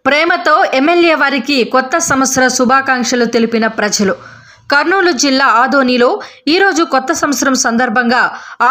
ప్రేమతో ఎమ్మెల్యే వారికి కొత్త సంవత్సర శుభాకాంక్షలు తెలిపిన ప్రజలు. కర్నూలు జిల్లా ఆదోనిలో ఈరోజు కొత్త సంవత్సరం సందర్భంగా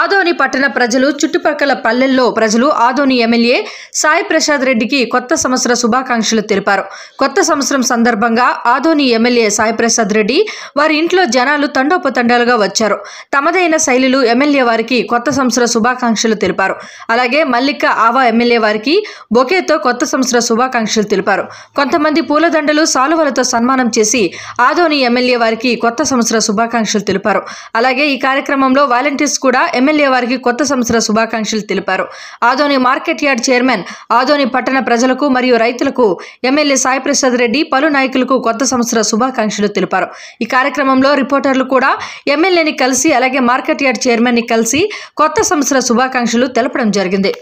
ఆదోని పట్టణ ప్రజలు, చుట్టుపక్కల పల్లెల్లో ప్రజలు ఆదోని ఎమ్మెల్యే సాయి ప్రసాద్ రెడ్డికి కొత్త సంవత్సర శుభాకాంక్షలు తెలిపారు. కొత్త సంవత్సరం సందర్భంగా ఆదోని ఎమ్మెల్యే సాయి ప్రసాద్ రెడ్డి వారి ఇంట్లో జనాలు తండోపతండాలుగా వచ్చారు. తమదైన శైలిలో ఎమ్మెల్యే వారికి కొత్త సంవత్సర శుభాకాంక్షలు తెలిపారు. అలాగే మల్లిక ఆవా ఎమ్మెల్యే వారికి బొకేతో కొత్త సంవత్సర శుభాకాంక్షలు తెలిపారు. కొంతమంది పూలదండలు, సాలువలతో సన్మానం చేసి ఆదోని ఎమ్మెల్యే వారికి కొత్త సంవత్సర శుభాకాంక్షలు తెలిపారు. అలాగే ఈ కార్యక్రమంలో వాలంటీర్స్ కూడా ఎమ్మెల్యే వారికి కొత్త సంవత్సర శుభాకాంక్షలు తెలిపారు. Adoni market yard chairman, Adoni పట్టణ ప్రజలకు మరియు రైతులకు ఎమ్మెల్యే సాయి ప్రసాద్ రెడ్డి, పలు నాయకులకు కొత్త సంవత్సర శుభాకాంక్షలు తెలిపారు. ఈ కార్యక్రమంలో రిపోర్టర్లు కూడా ఎమ్మెల్యేని కలిసి, అలాగే మార్కెట్ యార్డ్ చైర్మన్ ని కలిసి కొత్త సంవత్సర శుభాకాంక్షలు తెలపడం జరిగింది.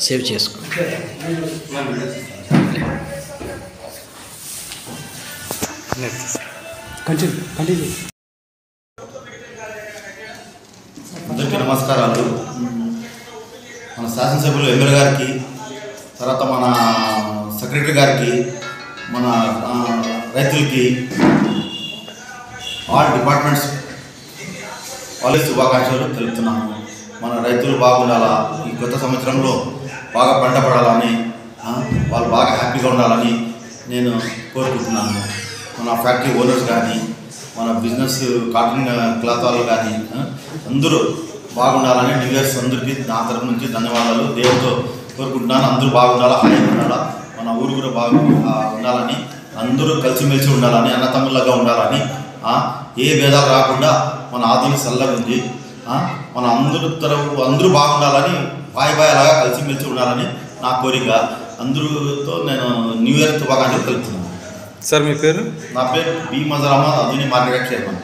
సేవ్ చేసుకో. అందరికీ నమస్కారాలు. మన శాసనసభ్యులు ఎమ్మెల్యే గారికి, తర్వాత మన సెక్రటరీ గారికి, మన రైతులకి, ఆల్ డిపార్ట్మెంట్స్ వాళ్ళే శుభాకాంక్షలు తెలుపుతున్నాను. మన రైతులు బాగుండాలా, ఈ కొత్త సంవత్సరంలో బాగా పంట పడాలని, వాళ్ళు బాగా హ్యాపీగా ఉండాలని నేను కోరుకుంటున్నాను. మన ఫ్యాక్టరీ ఓనర్స్ కానీ, మన బిజినెస్ కాటన్ క్లాత్ వాళ్ళు కానీ అందరూ బాగుండాలని న్యూ ఇయర్స్ అందరికీ నా తరపు నుంచి ధన్యవాదాలు దేవుడితో కోరుకుంటున్నాను. అందరూ బాగుండాలా, హాయిగా ఉండాలా, మన ఊరు కూడా బాగా ఉండాలని, అందరూ కలిసిమెలిసి ఉండాలని, అన్నతమ్ముళ్ళగా ఉండాలని, ఏ భేదాలు రాకుండా మన ఆదోని చల్లగా ఉంది, మన అందరూ బాగుండాలని, బాయ్ లాగా కలిసిమెలిసి ఉండాలని నా కోరిక. అందరితో నేను న్యూ ఇయర్ శుభాకాంక్షలు తెలుపుతున్నాను. సార్ మీ పేరు? నా పేరు B మజర్ Ahmed, Adoni market chairman.